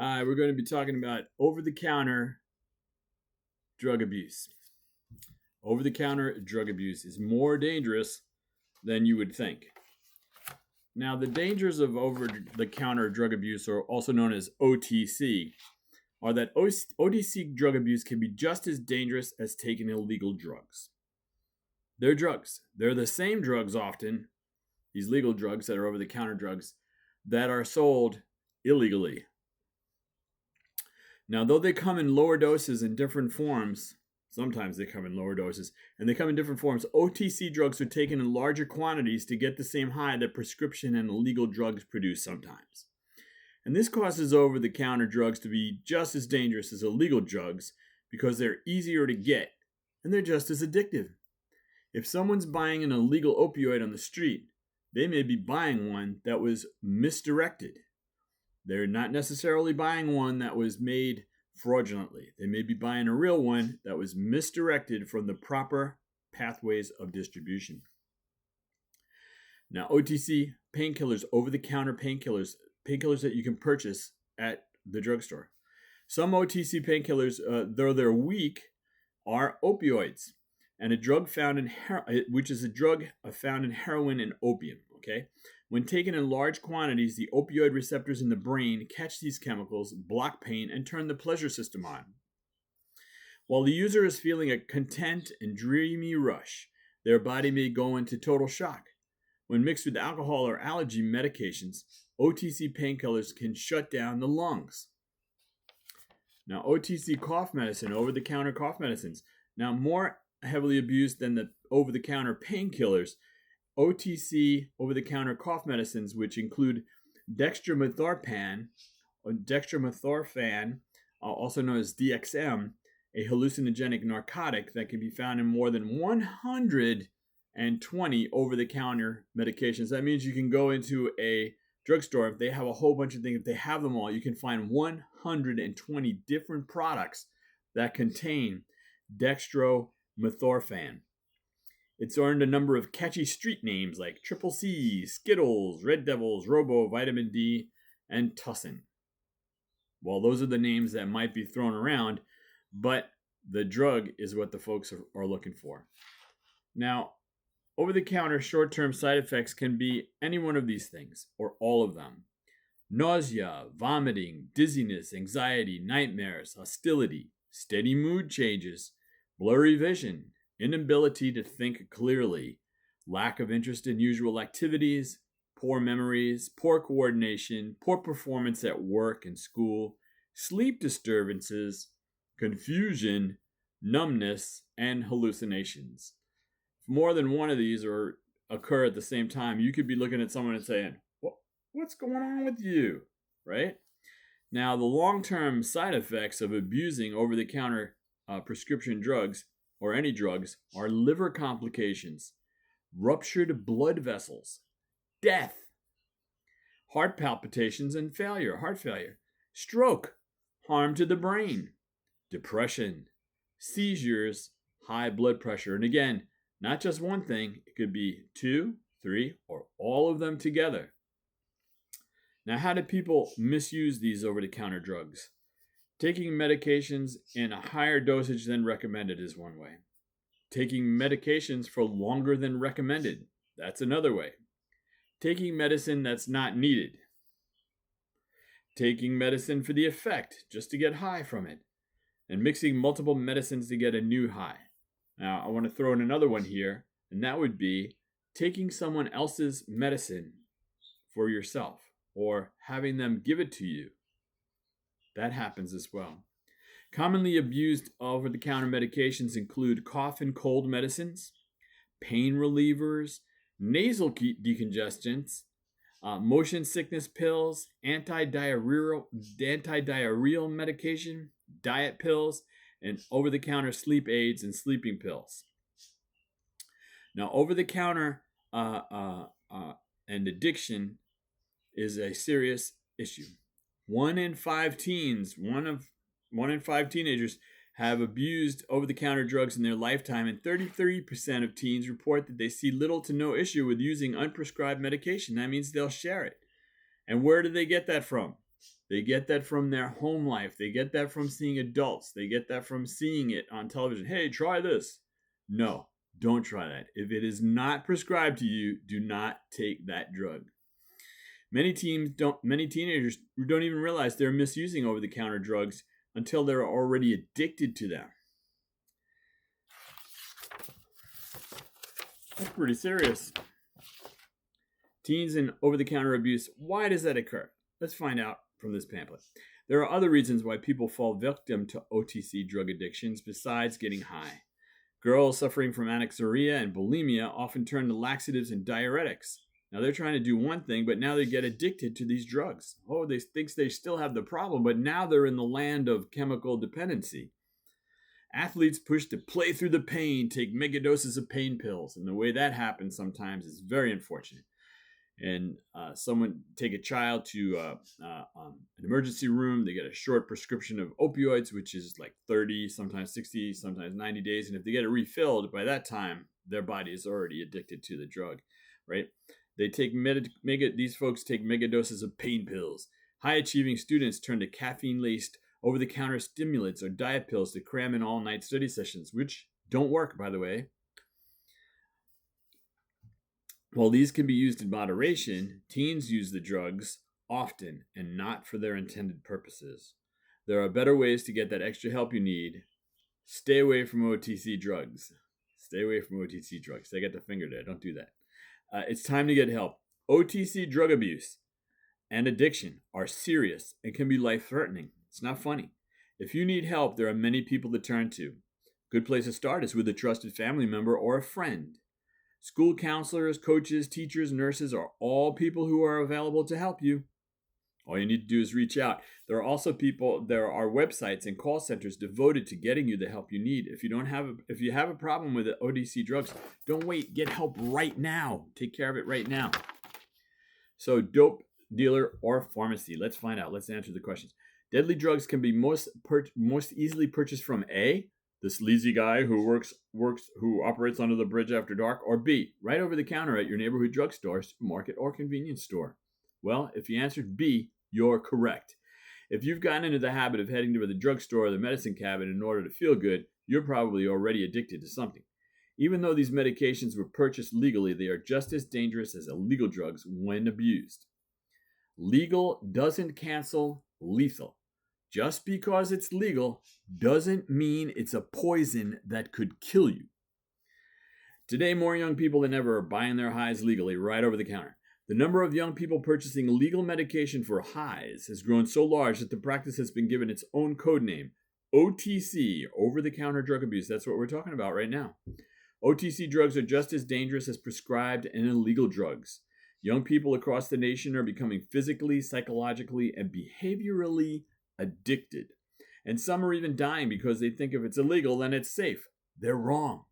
We're going to be talking about over-the-counter drug abuse. Over-the-counter drug abuse is more dangerous than you would think. Now, the dangers of over-the-counter drug abuse, or also known as OTC, are that OTC drug abuse can be just as dangerous as taking illegal drugs. They're drugs. They're the same drugs often, these legal drugs that are over-the-counter drugs, that are sold illegally. Now, though they come in lower doses in different forms, sometimes they come in lower doses, and they come in different forms, OTC drugs are taken in larger quantities to get the same high that prescription and illegal drugs produce sometimes. And this causes over-the-counter drugs to be just as dangerous as illegal drugs because they're easier to get, and they're just as addictive. If someone's buying an illegal opioid on the street, they may be buying one that was misdirected. They're not necessarily buying one that was made fraudulently. They may be buying a real one that was misdirected from the proper pathways of distribution. Now, OTC painkillers, over-the-counter painkillers that you can purchase at the drugstore. Some OTC painkillers, though they're weak, are opioids, and a drug found in which is a drug found in heroin and opium. Okay, when taken in large quantities, the opioid receptors in the brain catch these chemicals, block pain, and turn the pleasure system on. While the user is feeling a content and dreamy rush, their body may go into total shock. When mixed with alcohol or allergy medications, OTC painkillers can shut down the lungs. Now, OTC cough medicine, over-the-counter cough medicines, now more heavily abused than the over-the-counter painkillers. OTC, over-the-counter cough medicines, which include dextromethorphan, also known as DXM, a hallucinogenic narcotic that can be found in more than 120 over-the-counter medications. That means you can go into a drugstore, if they have a whole bunch of things, if they have them all, you can find 120 different products that contain dextromethorphan. It's earned a number of catchy street names like Triple C, Skittles, Red Devils, Robo, Vitamin D, and Tussin. Well, those are the names that might be thrown around, but the drug is what the folks are looking for. Now, over-the-counter short-term side effects can be any one of these things, or all of them. Nausea, vomiting, dizziness, anxiety, nightmares, hostility, steady mood changes, blurry vision, inability to think clearly, lack of interest in usual activities, poor memories, poor coordination, poor performance at work and school, sleep disturbances, confusion, numbness, and hallucinations. If more than one of these occur at the same time, you could be looking at someone and saying, what's going on with you, right? Now, the long-term side effects of abusing over-the-counter prescription drugs or any drugs are liver complications, ruptured blood vessels, death, heart palpitations and heart failure, stroke, harm to the brain, depression, seizures, high blood pressure. And again, not just one thing, it could be 2, 3, or all of them together. Now, how do people misuse these over-the-counter drugs? Taking medications in a higher dosage than recommended is one way. Taking medications for longer than recommended, that's another way. Taking medicine that's not needed. Taking medicine for the effect, just to get high from it. And mixing multiple medicines to get a new high. Now, I want to throw in another one here, and that would be taking someone else's medicine for yourself, or having them give it to you. That happens as well. Commonly abused over-the-counter medications include cough and cold medicines, pain relievers, nasal decongestants, motion sickness pills, anti-diarrheal medication, diet pills, and over-the-counter sleep aids and sleeping pills. Now, over-the-counter and addiction is a serious issue. 1 in 5 teens, one in 5 teenagers have abused over-the-counter drugs in their lifetime, and 33% of teens report that they see little to no issue with using unprescribed medication. That means they'll share it. And where do they get that from? They get that from their home life. They get that from seeing adults. They get that from seeing it on television. Hey, try this. No, don't try that. If it is not prescribed to you, do not take that drug. Many teenagers don't even realize they're misusing over-the-counter drugs until they're already addicted to them. That's pretty serious. Teens and over-the-counter abuse, why does that occur? Let's find out from this pamphlet. There are other reasons why people fall victim to OTC drug addictions besides getting high. Girls suffering from anorexia and bulimia often turn to laxatives and diuretics. Now they're trying to do one thing, but now they get addicted to these drugs. Oh, they think they still have the problem, but now they're in the land of chemical dependency. Athletes pushed to play through the pain, take megadoses of pain pills, and the way that happens sometimes is very unfortunate. And someone take a child to an emergency room, they get a short prescription of opioids, which is like 30, sometimes 60, sometimes 90 days. And if they get it refilled, by that time, their body is already addicted to the drug, right? They take these folks take megadoses of pain pills. High-achieving students turn to caffeine-laced over-the-counter stimulants or diet pills to cram in all-night study sessions, which don't work, by the way. While these can be used in moderation, teens use the drugs often and not for their intended purposes. There are better ways to get that extra help you need. Stay away from OTC drugs. Stay away from OTC drugs. They got the finger there. Don't do that. It's time to get help. OTC drug abuse and addiction are serious and can be life-threatening. It's not funny. If you need help, there are many people to turn to. Good place to start is with a trusted family member or a friend. School counselors, coaches, teachers, nurses are all people who are available to help you. All you need to do is reach out. There are websites and call centers devoted to getting you the help you need. If you have a problem with the OTC drugs, don't wait. Get help right now. Take care of it right now. So, dope dealer or pharmacy. Let's find out. Let's answer the questions. Deadly drugs can be most easily purchased from A, the sleazy guy who operates under the bridge after dark, or B, right over the counter at your neighborhood drugstore, supermarket, or convenience store. Well, if you answered B, you're correct. If you've gotten into the habit of heading to the drugstore or the medicine cabinet in order to feel good, you're probably already addicted to something. Even though these medications were purchased legally, they are just as dangerous as illegal drugs when abused. Legal doesn't cancel lethal. Just because it's legal doesn't mean it's a poison that could kill you. Today, more young people than ever are buying their highs legally right over the counter. The number of young people purchasing legal medication for highs has grown so large that the practice has been given its own code name, OTC, over-the-counter drug abuse. That's what we're talking about right now. OTC drugs are just as dangerous as prescribed and illegal drugs. Young people across the nation are becoming physically, psychologically, and behaviorally addicted. And some are even dying because they think if it's illegal, then it's safe. They're wrong.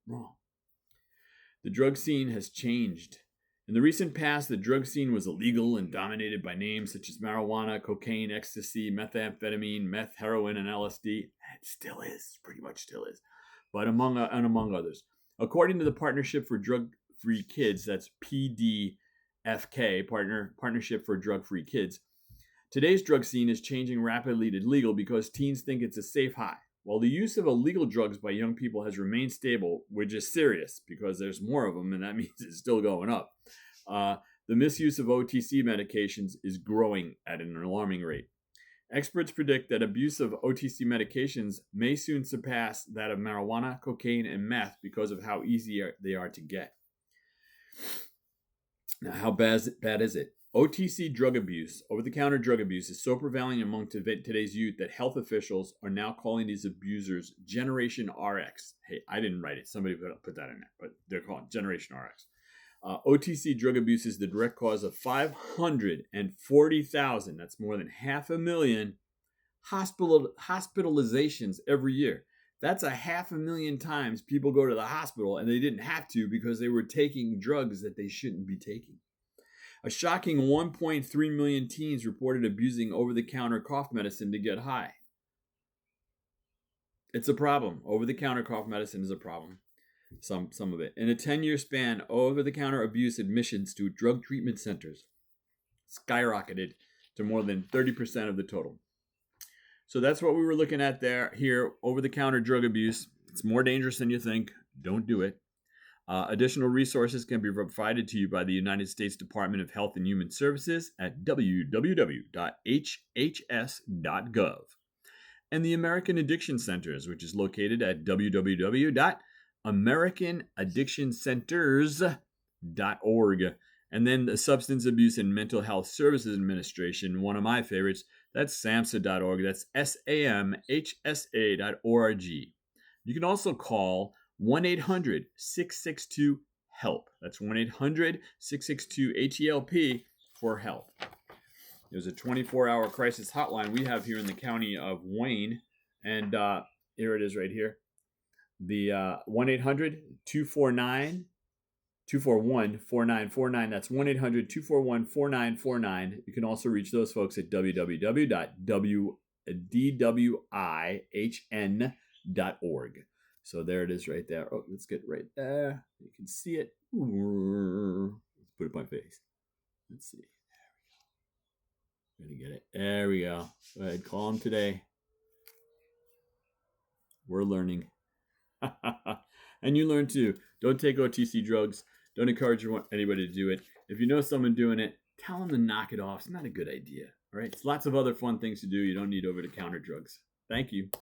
The drug scene has changed. In the recent past, the drug scene was illegal and dominated by names such as marijuana, cocaine, ecstasy, methamphetamine, meth, heroin, and LSD. It still is, pretty much still is, but among others. According to the Partnership for Drug-Free Kids, that's PDFK, Partnership for Drug-Free Kids, today's drug scene is changing rapidly to legal because teens think it's a safe high. While the use of illegal drugs by young people has remained stable, which is serious because there's more of them and that means it's still going up, the misuse of OTC medications is growing at an alarming rate. Experts predict that abuse of OTC medications may soon surpass that of marijuana, cocaine, and meth because of how easy they are to get. Now, how bad is it? OTC drug abuse, over-the-counter drug abuse, is so prevalent among today's youth that health officials are now calling these abusers Generation RX. Hey, I didn't write it. Somebody put that in there, but they're calling Generation RX. OTC drug abuse is the direct cause of 540,000, that's more than 500,000, hospitalizations every year. That's 500,000 times people go to the hospital and they didn't have to because they were taking drugs that they shouldn't be taking. A shocking 1.3 million teens reported abusing over-the-counter cough medicine to get high. It's a problem. Over-the-counter cough medicine is a problem. Some of it. In a 10-year span, over-the-counter abuse admissions to drug treatment centers skyrocketed to more than 30% of the total. So that's what we were looking at here, over-the-counter drug abuse. It's more dangerous than you think. Don't do it. Additional resources can be provided to you by the United States Department of Health and Human Services at www.hhs.gov. And the American Addiction Centers, which is located at www.americanaddictioncenters.org. And then the Substance Abuse and Mental Health Services Administration, one of my favorites, that's SAMHSA.org. That's SAMHSA.org. You can also call 1-800-662-HELP. That's 1-800-662-HELP for help. There's a 24-hour crisis hotline we have here in the county of Wayne. And here it is right here. The 1-800-241-4949. That's 1-800-241-4949. You can also reach those folks at www.dwihn.org. So there it is right there. Oh, let's get right there. You can see it. Let's put it on my face. Let's see. There we go. Gonna get it. There we go. Go ahead. Call them today. We're learning. And you learn too. Don't take OTC drugs. Don't encourage anybody to do it. If you know someone doing it, tell them to knock it off. It's not a good idea. All right. It's lots of other fun things to do. You don't need over-the-counter drugs. Thank you.